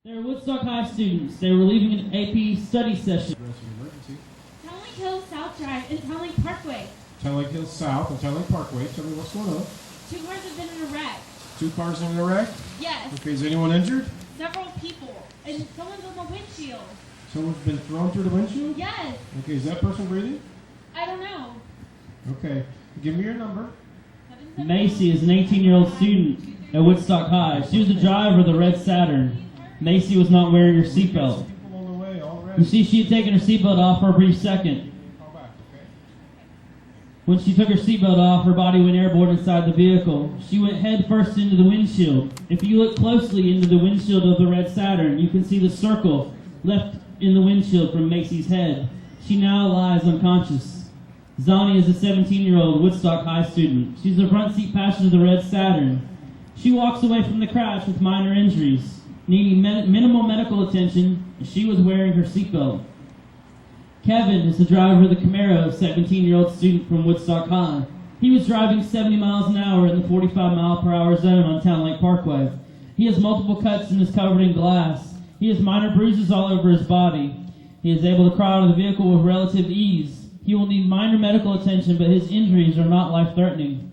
They're Woodstock High students. They were leaving an AP study session. Townlake Hills South Drive and Townlake Parkway. Townlake Hills South and Townlake Parkway. Tell me what's going on. 2 cars have been in a wreck. 2 cars in a wreck? Yes. Okay, is anyone injured? Several people. And someone's on the windshield. Someone's been thrown through the windshield? Yes. Okay, is that person breathing? I don't know. Okay, give me your number. Macy is an 18-year-old student at Woodstock High. She was the driver of the red Saturn. Macy was not wearing her seatbelt. People on the way already. You see, she had taken her seatbelt off for a brief second. Call back, okay? When she took her seatbelt off, her body went airborne inside the vehicle. She went head first into the windshield. If you look closely into the windshield of the red Saturn, you can see the circle left in the windshield from Macy's head. She now lies unconscious. Zani is a 17-year-old Woodstock High student. She's the front seat passenger of the red Saturn. She walks away from the crash with minor injuries. Needing minimal medical attention, she was wearing her seatbelt. Kevin is the driver of the Camaro, a 17-year-old student from Woodstock High. He was driving 70 miles an hour in the 45-mile-per-hour zone on Townlake Parkway. He has multiple cuts and is covered in glass. He has minor bruises all over his body. He is able to crawl out of the vehicle with relative ease. He will need minor medical attention, but his injuries are not life-threatening.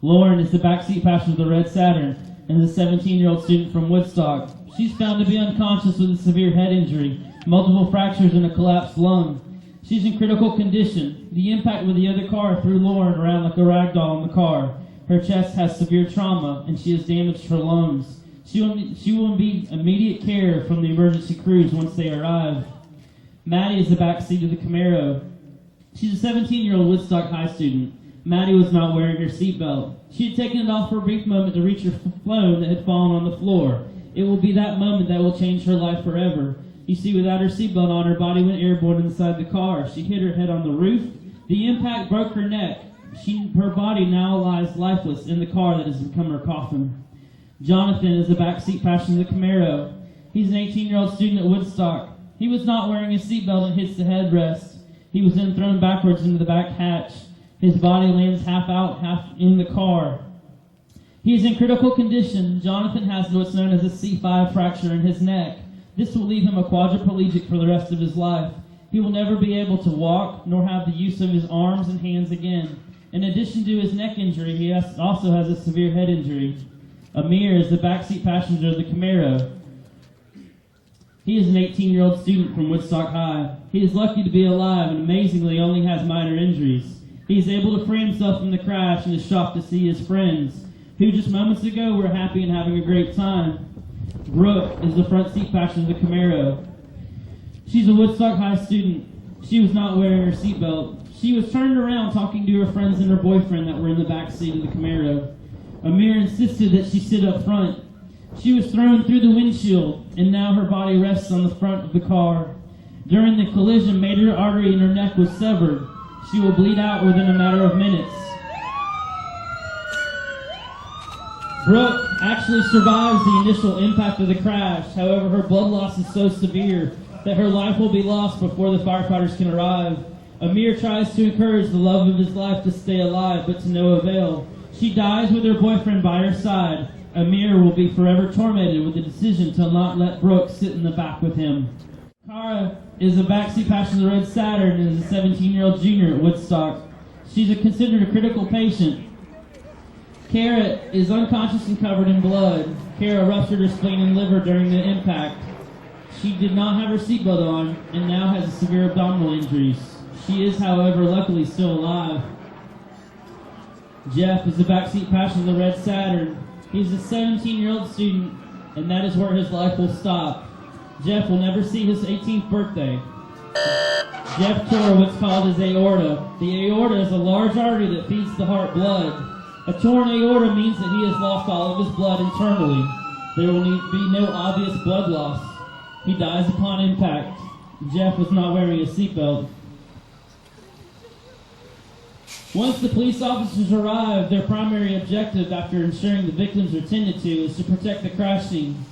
Lauren is the backseat passenger of the red Saturn and is a 17-year-old student from Woodstock. She's found to be unconscious with a severe head injury, multiple fractures, and a collapsed lung. She's in critical condition. The impact with the other car threw Lauren around like a rag doll in the car. Her chest has severe trauma, and she has damaged her lungs. She will need immediate care from the emergency crews once they arrive. Maddie is the backseat of the Camaro. She's a 17-year-old Woodstock High student. Maddie was not wearing her seatbelt. She had taken it off for a brief moment to reach her phone that had fallen on the floor. It will be that moment that will change her life forever. You see, without her seatbelt on, her body went airborne inside the car. She hit her head on the roof. The impact broke her neck. Her body now lies lifeless in the car that has become her coffin. Jonathan is the backseat passenger of the Camaro. He's an 18-year-old student at Woodstock. He was not wearing a seatbelt and hits the headrest. He was then thrown backwards into the back hatch. His body lands half out, half in the car. He is in critical condition. Jonathan has what's known as a C5 fracture in his neck. This will leave him a quadriplegic for the rest of his life. He will never be able to walk, nor have the use of his arms and hands again. In addition to his neck injury, he also has a severe head injury. Amir is the backseat passenger of the Camaro. He is an 18-year-old student from Woodstock High. He is lucky to be alive and amazingly only has minor injuries. He is able to free himself from the crash and is shocked to see his friends, who just moments ago were happy and having a great time. Brooke is the front seat passenger of the Camaro. She's a Woodstock High student. She was not wearing her seatbelt. She was turned around talking to her friends and her boyfriend that were in the back seat of the Camaro. Amir insisted that she sit up front. She was thrown through the windshield, and now her body rests on the front of the car. During the collision, major artery in her neck was severed. She will bleed out within a matter of minutes. Brooke actually survives the initial impact of the crash. However, her blood loss is so severe that her life will be lost before the firefighters can arrive. Amir tries to encourage the love of his life to stay alive, but to no avail. She dies with her boyfriend by her side. Amir will be forever tormented with the decision to not let Brooke sit in the back with him. Kara is a backseat passenger of the red Saturn and is a 17-year-old junior at Woodstock. She's considered a critical patient. Kara is unconscious and covered in blood. Kara ruptured her spleen and liver during the impact. She did not have her seatbelt on and now has severe abdominal injuries. She is, however, luckily still alive. Jeff is the backseat passenger of the red Saturn. He's a 17-year-old student, and that is where his life will stop. Jeff will never see his 18th birthday. Jeff tore what's called his aorta. The aorta is a large artery that feeds the heart blood. A torn aorta means that he has lost all of his blood internally. There will be no obvious blood loss. He dies upon impact. Jeff was not wearing a seatbelt. Once the police officers arrive, their primary objective after ensuring the victims are tended to is to protect the crash scene.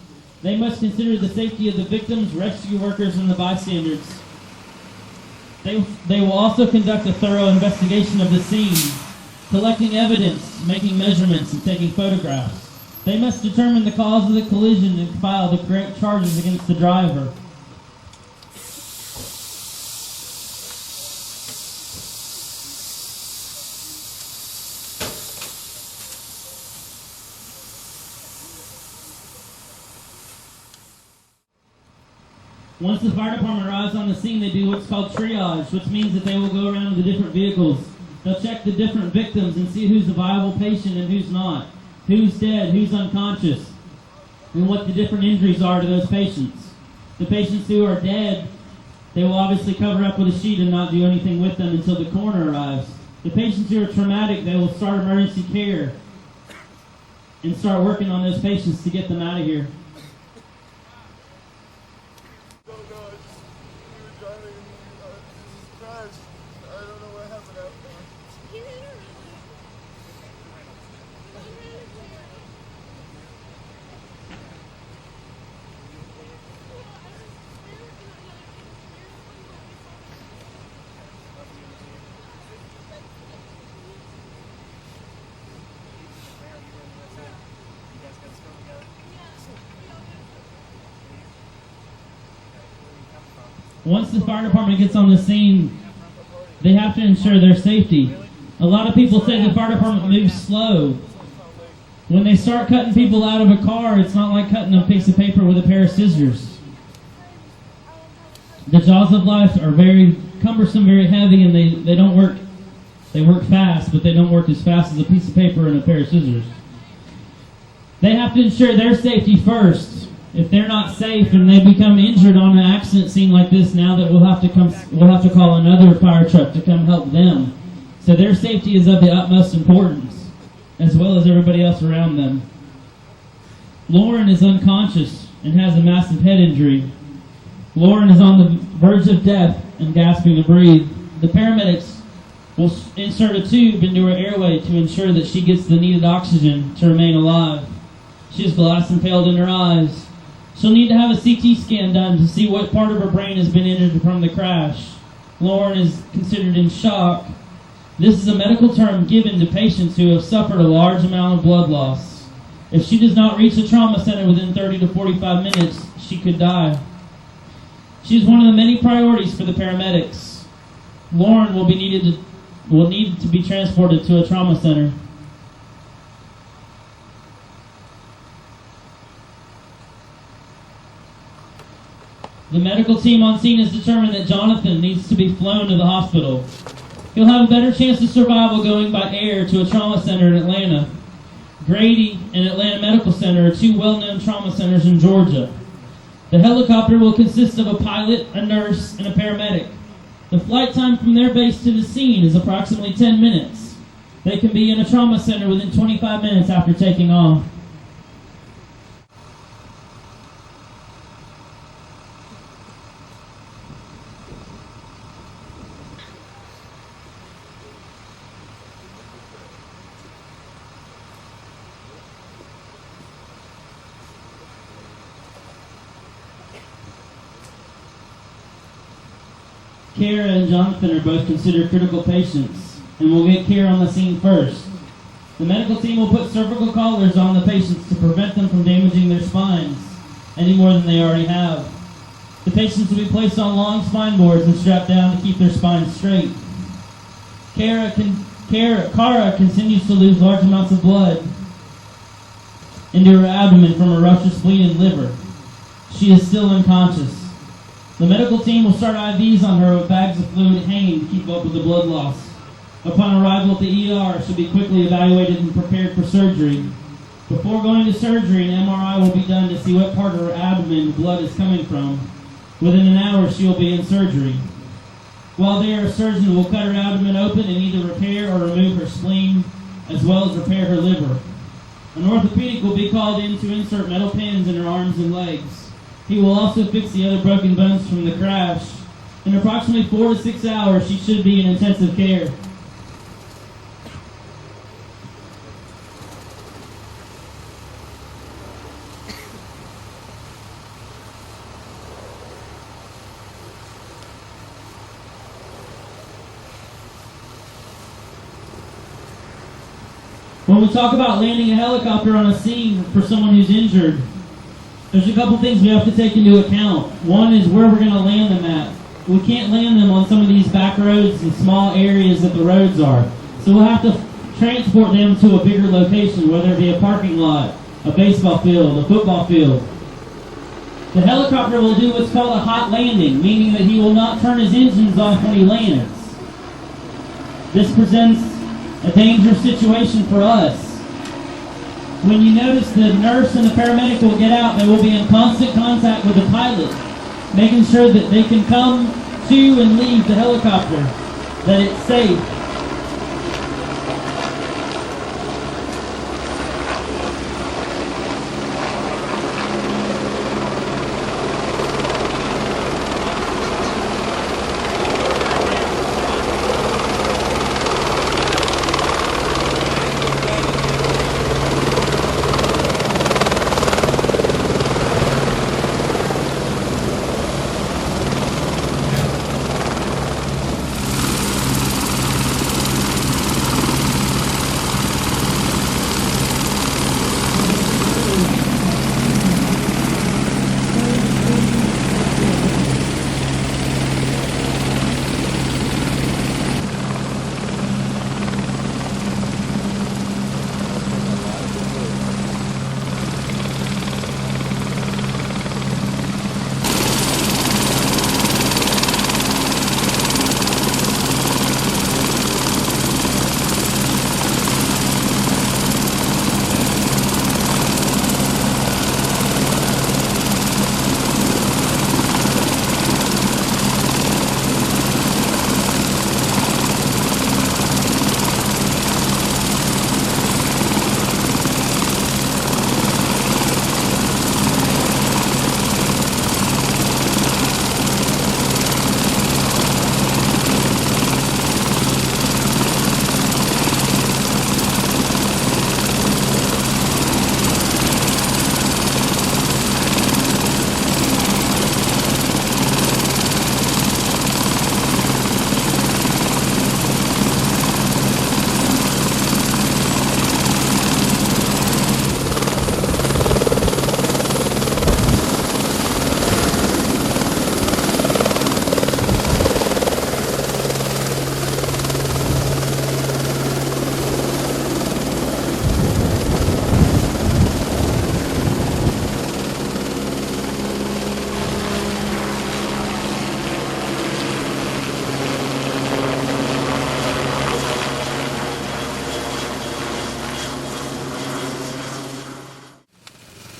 They must consider the safety of the victims, rescue workers, and the bystanders. They will also conduct a thorough investigation of the scene, collecting evidence, making measurements, and taking photographs. They must determine the cause of the collision and file the correct charges against the driver. Once the fire department arrives on the scene, they do what's called triage, which means that they will go around to the different vehicles. They'll check the different victims and see who's a viable patient and who's not, who's dead, who's unconscious, and what the different injuries are to those patients. The patients who are dead, they will obviously cover up with a sheet and not do anything with them until the coroner arrives. The patients who are traumatic, they will start emergency care and start working on those patients to get them out of here. Once the fire department gets on the scene, they have to ensure their safety. A lot of people say the fire department moves slow. When they start cutting people out of a car, it's not like cutting a piece of paper with a pair of scissors. The jaws of life are very cumbersome, very heavy, and they don't work. They work fast, but they don't work as fast as a piece of paper and a pair of scissors. They have to ensure their safety first. If they're not safe and they become injured on an accident scene like this, now that we'll have to call another fire truck to come help them. So their safety is of the utmost importance, as well as everybody else around them. Lauren is unconscious and has a massive head injury. Lauren is on the verge of death and gasping to breathe. The paramedics will insert a tube into her airway to ensure that she gets the needed oxygen to remain alive. She has glass impaled in her eyes. She'll need to have a CT scan done to see what part of her brain has been injured from the crash. Lauren is considered in shock. This is a medical term given to patients who have suffered a large amount of blood loss. If she does not reach a trauma center within 30 to 45 minutes, she could die. She is one of the many priorities for the paramedics. Lauren will need to be transported to a trauma center. The medical team on scene has determined that Jonathan needs to be flown to the hospital. He'll have a better chance of survival going by air to a trauma center in Atlanta. Grady and Atlanta Medical Center are two well-known trauma centers in Georgia. The helicopter will consist of a pilot, a nurse, and a paramedic. The flight time from their base to the scene is approximately 10 minutes. They can be in a trauma center within 25 minutes after taking off. Kara and Jonathan are both considered critical patients and will get care on the scene first. The medical team will put cervical collars on the patients to prevent them from damaging their spines any more than they already have. The patients will be placed on long spine boards and strapped down to keep their spines straight. Kara continues to lose large amounts of blood into her abdomen from a ruptured spleen and liver. She is still unconscious. The medical team will start IVs on her with bags of fluid hanging to keep up with the blood loss. Upon arrival at the ER, she'll be quickly evaluated and prepared for surgery. Before going to surgery, an MRI will be done to see what part of her abdomen the blood is coming from. Within an hour, she will be in surgery. While there, a surgeon will cut her abdomen open and either repair or remove her spleen, as well as repair her liver. An orthopedic will be called in to insert metal pins in her arms and legs. He will also fix the other broken bones from the crash. In approximately 4 to 6 hours, she should be in intensive care. When we talk about landing a helicopter on a scene for someone who's injured, there's a couple things we have to take into account. One is where we're going to land them at. We can't land them on some of these back roads and small areas that the roads are. So we'll have to transport them to a bigger location, whether it be a parking lot, a baseball field, a football field. The helicopter will do what's called a hot landing, meaning that he will not turn his engines off when he lands. This presents a dangerous situation for us. When you notice the nurse and the paramedic will get out, they will be in constant contact with the pilot, making sure that they can come to and leave the helicopter, that it's safe.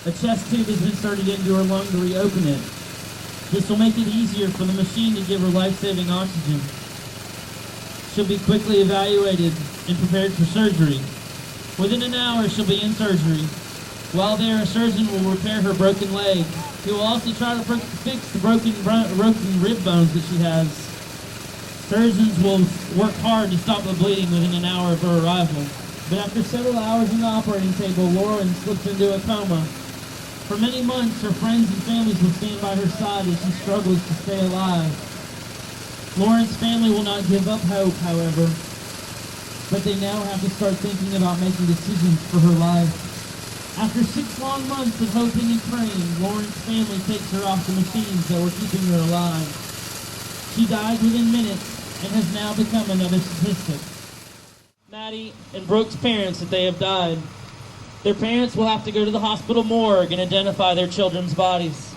A chest tube is inserted into her lung to reopen it. This will make it easier for the machine to give her life-saving oxygen. She'll be quickly evaluated and prepared for surgery. Within an hour, she'll be in surgery. While there, a surgeon will repair her broken leg. He will also try to fix the broken rib bones that she has. Surgeons will work hard to stop the bleeding within an hour of her arrival. But after several hours on the operating table, Lauren slips into a coma. For many months, her friends and families will stand by her side as she struggles to stay alive. Lauren's family will not give up hope, however, but they now have to start thinking about making decisions for her life. After 6 long months of hoping and praying, Lauren's family takes her off the machines that were keeping her alive. She died within minutes and has now become another statistic. Maddie and Brooke's parents that they have died. Their parents will have to go to the hospital morgue and identify their children's bodies.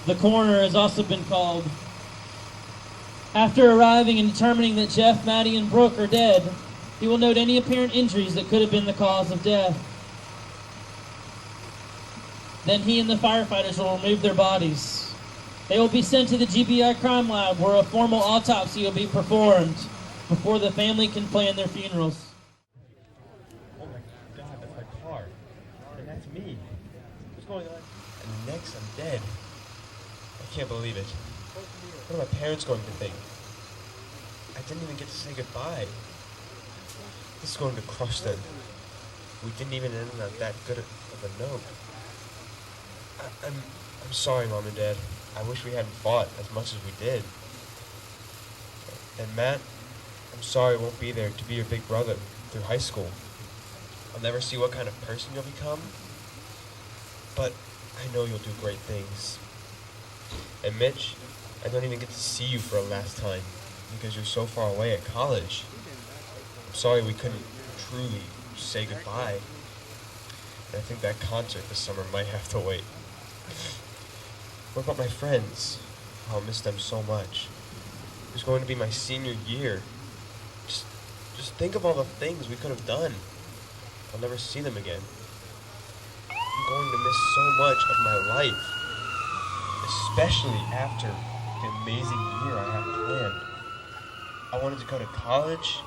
The coroner has also been called. After arriving and determining that Jeff, Maddie, and Brooke are dead, he will note any apparent injuries that could have been the cause of death. Then he and the firefighters will remove their bodies. They will be sent to the GBI crime lab where a formal autopsy will be performed before the family can plan their funerals. Oh my God, that's my car. And that's me. What's going on? And next, I'm dead. I can't believe it. What are my parents going to think? I didn't even get to say goodbye. This is going to crush them. We didn't even end on that good of a note. I'm sorry, Mom and Dad. I wish we hadn't fought as much as we did. And Matt, I'm sorry I won't be there to be your big brother through high school. I'll never see what kind of person you'll become, but I know you'll do great things. And Mitch, I don't even get to see you for a last time because you're so far away at college. I'm sorry we couldn't truly say goodbye. And I think that concert this summer might have to wait. What about my friends? I'll miss them so much. It's going to be my senior year. Just think of all the things we could have done. I'll never see them again. I'm going to miss so much of my life, especially after the amazing year I have planned. I wanted to go to college,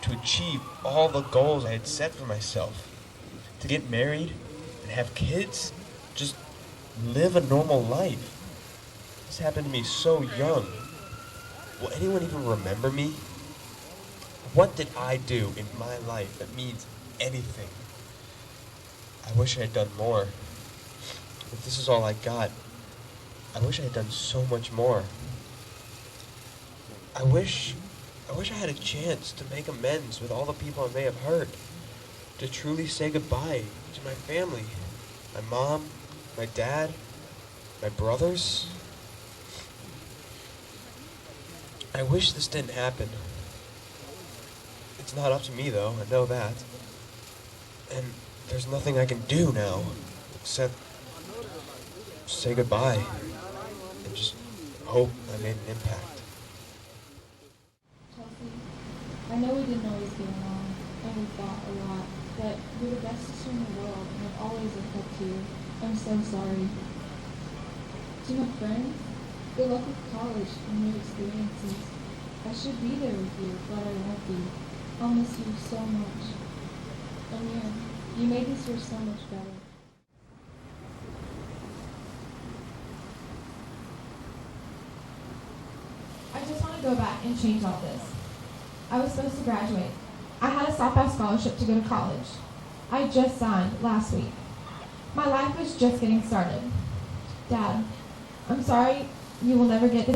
to achieve all the goals I had set for myself, to get married and have kids, just live a normal life. This happened to me so young. Will anyone even remember me? What did I do in my life that means anything? I wish I had done more. If this is all I got, I wish I had done so much more. I wish I had a chance to make amends with all the people I may have hurt, to truly say goodbye to my family, my mom, my dad, my brothers. I wish this didn't happen. It's not up to me though, I know that. And there's nothing I can do now except say goodbye and just hope I made an impact. Chelsea, I know we didn't always get along, and we fought a lot, but you're the best sister in the world, and I've always looked up to you. I'm so sorry. To my friends, good luck with college and new experiences. I should be there with you, but I won't be. I'll miss you so much. Amir, you made this year so much better. I just want to go back and change all this. I was supposed to graduate. I had a softball scholarship to go to college. I just signed last week. My life was just getting started. Dad, I'm sorry you will never get